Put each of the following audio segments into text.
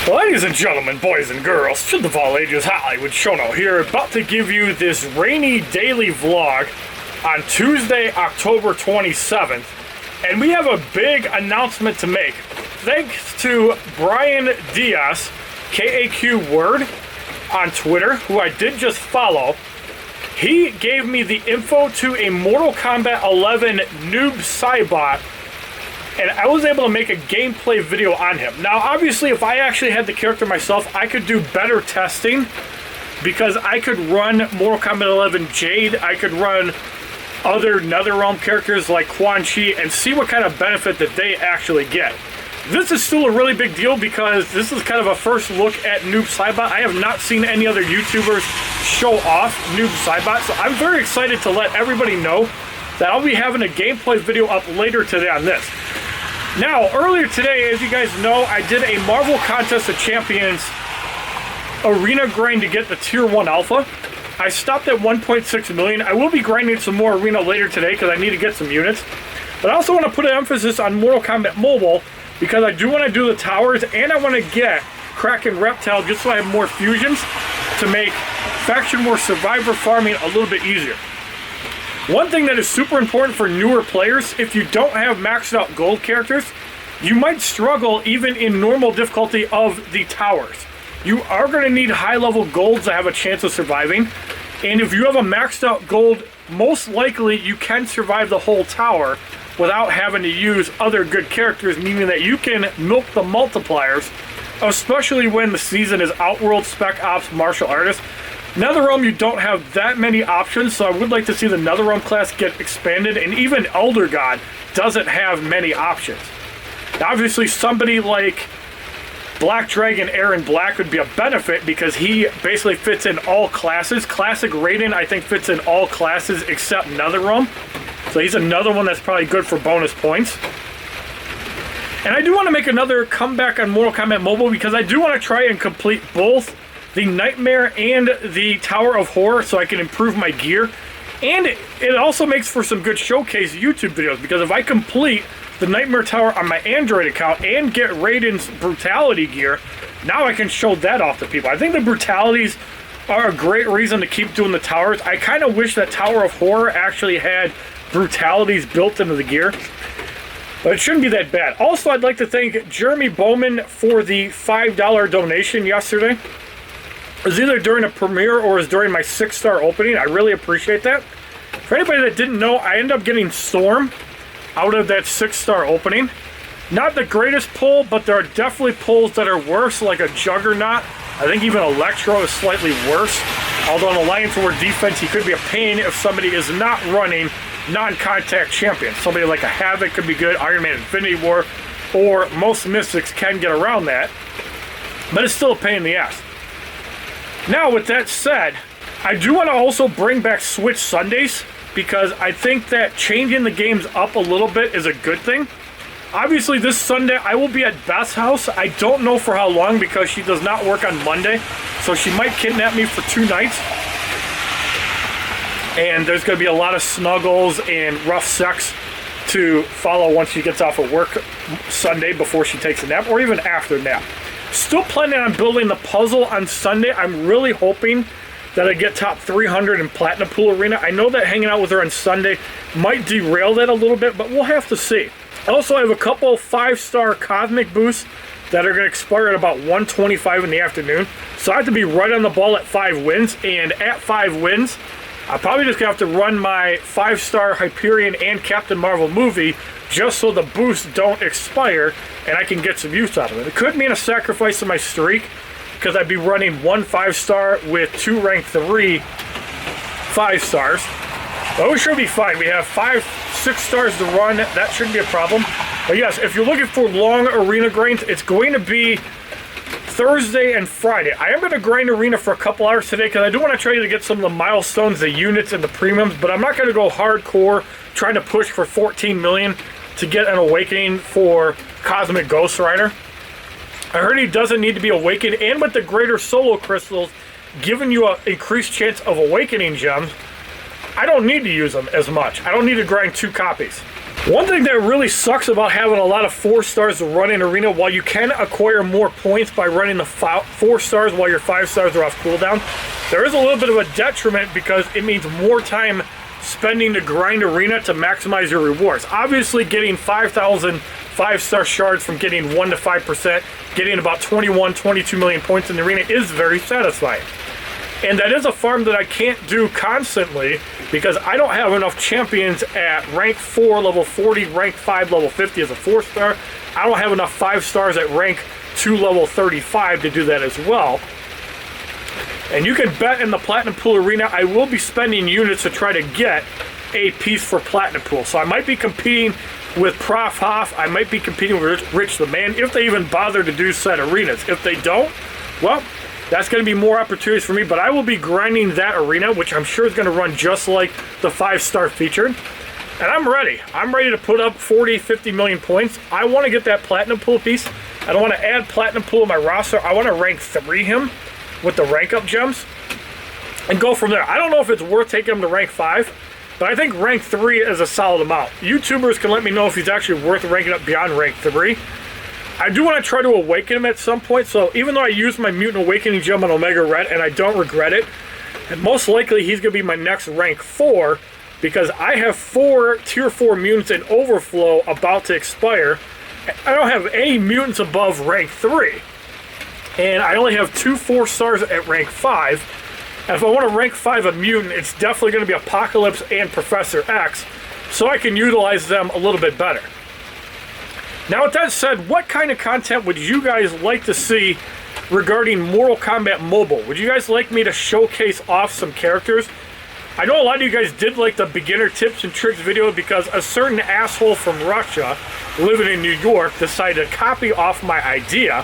Ladies and gentlemen, boys and girls, children of all ages, HollywoodShono here, about to give you this rainy daily vlog on Tuesday, October 27th. And we have a big announcement to make. Thanks to Brian Diaz, KAQ Word, on Twitter, who I did just follow. He gave me the info to a Mortal Kombat 11 Noob Saibot, and I was able to make a gameplay video on him. Now, obviously, if I actually had the character myself, I could do better testing because I could run Mortal Kombat 11 Jade, I could run other NetherRealm characters like Quan Chi and see what kind of benefit that they actually get. This is still a really big deal because this is kind of a first look at Noob Saibot. I have not seen any other YouTubers show off Noob Saibot, so I'm very excited to let everybody know that I'll be having a gameplay video up later today on this. Now, earlier today, as you guys know, I did a Marvel Contest of Champions arena grind to get the Tier 1 Alpha. I stopped at 1.6 million. I will be grinding some more arena later today because I need to get some units. But I also want to put an emphasis on Mortal Kombat Mobile because I do want to do the towers and I want to get Kraken Reptile just so I have more fusions to make Faction War Survivor farming a little bit easier. One thing that is super important for newer players, if you don't have maxed out gold characters, you might struggle even in normal difficulty of the towers. You are going to need high level golds to have a chance of surviving. And if you have a maxed out gold, most likely you can survive the whole tower without having to use other good characters, meaning that you can milk the multipliers, especially when the season is Outworld, Spec Ops, Martial Artist. NetherRealm, you don't have that many options, so I would like to see the NetherRealm class get expanded, and even Elder God doesn't have many options. Now, obviously, somebody like Black Dragon Aaron Black would be a benefit because he basically fits in all classes. Classic Raiden, I think, fits in all classes except NetherRealm. So he's another one that's probably good for bonus points. And I do want to make another comeback on Mortal Kombat Mobile because I do want to try and complete both the Nightmare and the Tower of Horror so I can improve my gear. And it also makes for some good showcase YouTube videos because if I complete the Nightmare Tower on my Android account and get Raiden's Brutality gear, now I can show that off to people. I think the Brutalities are a great reason to keep doing the towers. I kind of wish that Tower of Horror actually had Brutalities built into the gear, but it shouldn't be that bad. Also, I'd like to thank Jeremy Bowman for the $5 donation yesterday. It was either during a premiere or it was during my 6-star opening. I really appreciate that. For anybody that didn't know, I ended up getting Storm out of that 6-star opening. Not the greatest pull, but there are definitely pulls that are worse, like a Juggernaut. I think even Electro is slightly worse. Although in Alliance War defense, he could be a pain if somebody is not running non-contact champions. Somebody like a Havoc could be good, Iron Man Infinity War, or most Mystics can get around that. But it's still a pain in the ass. Now, with that said, I do want to also bring back Switch Sundays because I think that changing the games up a little bit is a good thing. Obviously, this Sunday, I will be at Beth's house. I don't know for how long because she does not work on Monday, so she might kidnap me for 2 nights. And there's going to be a lot of snuggles and rough sex to follow once she gets off of work Sunday before she takes a nap, or even after nap. Still planning on building the puzzle on Sunday. I'm really hoping that I get top 300 in Platinumpool Arena. I know that hanging out with her on Sunday might derail that a little bit, but we'll have to see. Also, I have a couple 5-star Cosmic boosts that are going to expire at about 1:25 in the afternoon. So I have to be right on the ball at 5 wins. And at 5 wins, I'm probably just going to have to run my 5-star Hyperion and Captain Marvel movie just so the boosts don't expire and I can get some use out of it. It could mean a sacrifice of my streak because I'd be running 1 5-star with 2 rank 3 5-stars. But we should be fine. We have 5 6-stars to run. That shouldn't be a problem. But yes, if you're looking for long arena grinds, it's going to be Thursday and Friday. I am going to grind arena for a couple hours today because I do want to try to get some of the milestones, the units, and the premiums, but I'm not going to go hardcore trying to push for 14 million to get an awakening for Cosmic Ghost Rider. I heard he doesn't need to be awakened, and with the greater solo crystals giving you an increased chance of awakening gems, I don't need to use them as much. I don't need to grind 2 copies. One thing that really sucks about having a lot of 4 stars to run in Arena, while you can acquire more points by running the 4 stars while your 5 stars are off cooldown, there is a little bit of a detriment because it means more time spending to grind Arena to maximize your rewards. Obviously, getting 5,000 5-star shards from getting 1 to 5%, getting about 21, 22 million points in the Arena is very satisfying. And that is a farm that I can't do constantly because I don't have enough champions at rank 4, level 40, rank 5, level 50 as a 4-star. I don't have enough 5 stars at rank 2, level 35 to do that as well. And you can bet in the Platinumpool arena, I will be spending units to try to get a piece for Platinumpool. So I might be competing with Prof Hoff. I might be competing with Rich the Man if they even bother to do said arenas. If they don't, well, that's going to be more opportunities for me, but I will be grinding that arena, which I'm sure is going to run just like the 5-star featured. And I'm ready. I'm ready to put up 40, 50 million points. I want to get that Platinumpool piece. I don't want to add Platinumpool to my roster. I want to rank 3 him with the rank up gems and go from there. I don't know if it's worth taking him to rank 5, but I think rank 3 is a solid amount. YouTubers can let me know if he's actually worth ranking up beyond rank 3. I do want to try to awaken him at some point, so even though I used my Mutant Awakening gem on Omega Red, and I don't regret it, and most likely he's going to be my next rank 4, because I have 4 tier 4 mutants in Overflow about to expire. I don't have any mutants above rank 3, and I only have 2 4 stars at rank 5, and if I want to rank 5 a mutant, it's definitely going to be Apocalypse and Professor X, so I can utilize them a little bit better. Now, with that said, what kind of content would you guys like to see regarding Mortal Kombat Mobile? Would you guys like me to showcase off some characters? I know a lot of you guys did like the beginner tips and tricks video because a certain asshole from Russia living in New York decided to copy off my idea,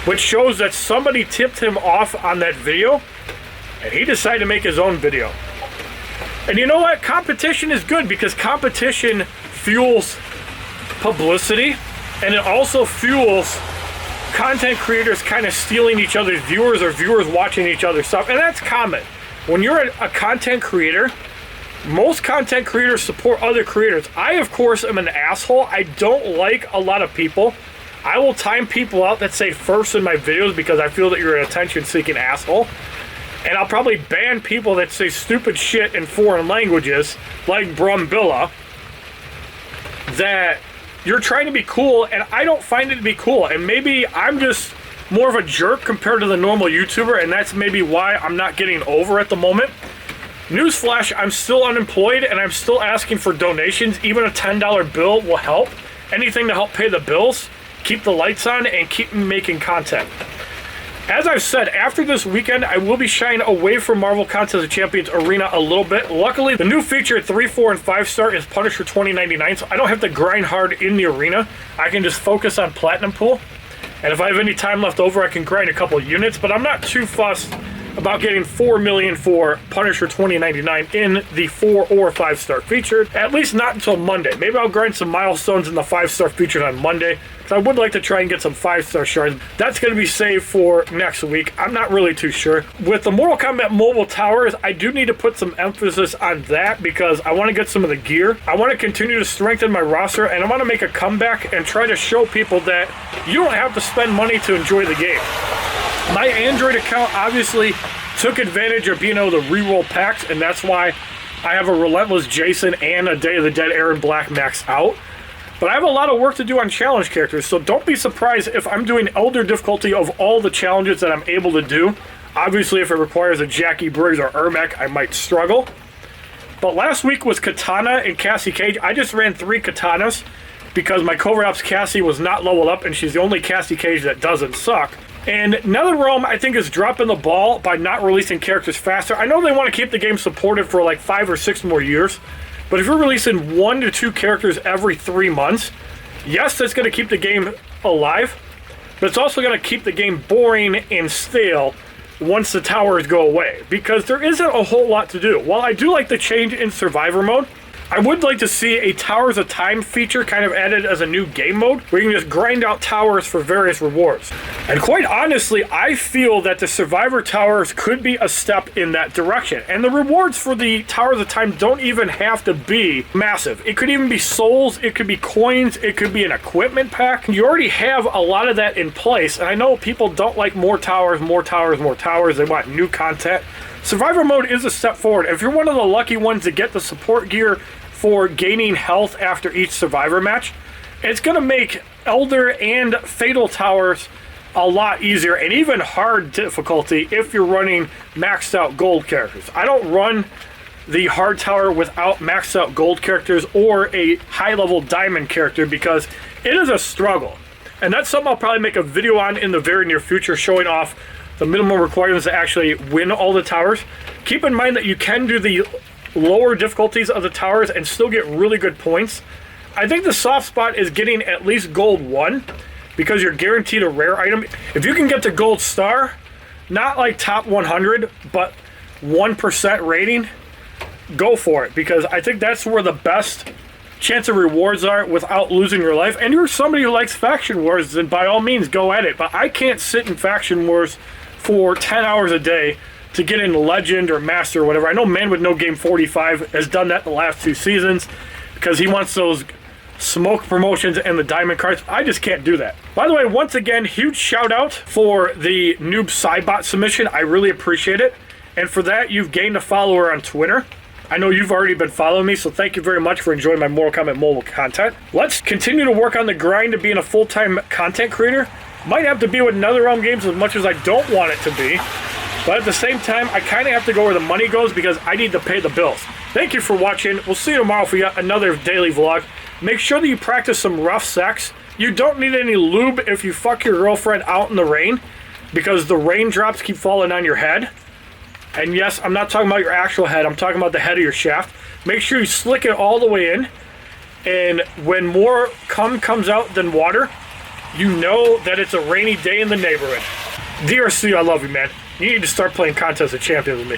which shows that somebody tipped him off on that video, and he decided to make his own video. And you know what? Competition is good because competition fuels publicity, and it also fuels content creators kind of stealing each other's viewers or viewers watching each other's stuff, and that's common. When you're a content creator, most content creators support other creators. I, of course, am an asshole. I don't like a lot of people. I will time people out that say first in my videos because I feel that you're an attention-seeking asshole. And I'll probably ban people that say stupid shit in foreign languages, like Brumbilla, that you're trying to be cool, and I don't find it to be cool. And maybe I'm just more of a jerk compared to the normal YouTuber, and that's maybe why I'm not getting over at the moment. Newsflash, I'm still unemployed, and I'm still asking for donations. Even a $10 bill will help. Anything to help pay the bills, keep the lights on, and keep me making content. As I've said, after this weekend, I will be shying away from Marvel Contest of Champions Arena a little bit. Luckily, the new feature 3, 4, and 5-star is Punisher 2099, so I don't have to grind hard in the arena. I can just focus on Platinumpool. And if I have any time left over, I can grind a couple units, but I'm not too fussed about getting 4 million for Punisher 2099 in the 4 or 5-star featured, at least not until Monday. Maybe I'll grind some milestones in the 5-star featured on Monday, because I would like to try and get some 5-star shards. That's going to be saved for next week. I'm not really too sure. With the Mortal Kombat Mobile Towers, I do need to put some emphasis on that because I want to get some of the gear. I want to continue to strengthen my roster, and I want to make a comeback and try to show people that you don't have to spend money to enjoy the game. My Android account obviously took advantage of being able to reroll packs, and that's why I have a Relentless Jason and a Day of the Dead Aaron Black max out. But I have a lot of work to do on challenge characters, so don't be surprised if I'm doing Elder difficulty of all the challenges that I'm able to do. Obviously, if it requires a Jackie Briggs or Ermac, I might struggle. But last week was Katana and Cassie Cage. I just ran 3 Katanas because my Covert Ops Cassie was not leveled up, and she's the only Cassie Cage that doesn't suck. And NetherRealm, I think, is dropping the ball by not releasing characters faster. I know they want to keep the game supported for like 5 or 6 more years, but if you're releasing 1 to 2 characters every 3 months, yes, that's going to keep the game alive, but it's also going to keep the game boring and stale once the towers go away, because there isn't a whole lot to do. While I do like the change in Survivor mode, I would like to see a Towers of Time feature kind of added as a new game mode where you can just grind out towers for various rewards. And quite honestly, I feel that the Survivor Towers could be a step in that direction. And the rewards for the Towers of Time don't even have to be massive. It could even be souls, it could be coins, it could be an equipment pack. You already have a lot of that in place, and I know people don't like more towers, more towers, more towers. They want new content. Survivor mode is a step forward. If you're one of the lucky ones to get the support gear for gaining health after each Survivor match, it's going to make Elder and Fatal Towers a lot easier, and even hard difficulty if you're running maxed out gold characters. I don't run the hard tower without maxed out gold characters or a high level diamond character because it is a struggle. And that's something I'll probably make a video on in the very near future, showing off the minimum requirements to actually win all the towers. Keep in mind that you can do the lower difficulties of the towers and still get really good points. I think the soft spot is getting at least gold 1 because you're guaranteed a rare item. If you can get to gold star, not like top 100, but 1% rating, go for it, because I think that's where the best chance of rewards are without losing your life. And you're somebody who likes faction wars, then by all means go at it. But I can't sit in faction wars for 10 hours a day to get in legend or master or whatever. I know Man with No Game 45 has done that the last 2 seasons because he wants those smoke promotions and the diamond cards. I just can't do that. By the way, once again, huge shout out for the Noob Saibot submission. I really appreciate it. And for that, you've gained a follower on Twitter. I know you've already been following me, so thank you very much for enjoying my Mortal Kombat Mobile content. Let's continue to work on the grind of being a full-time content creator. Might have to be with NetherRealm games as much as I don't want it to be. But at the same time, I kind of have to go where the money goes because I need to pay the bills. Thank you for watching. We'll see you tomorrow for yet another daily vlog. Make sure that you practice some rough sex. You don't need any lube if you fuck your girlfriend out in the rain because the raindrops keep falling on your head. And yes, I'm not talking about your actual head. I'm talking about the head of your shaft. Make sure you slick it all the way in. And when more cum comes out than water, you know that it's a rainy day in the neighborhood. DRC, I love you, man. You need to start playing Contest of Champions with me.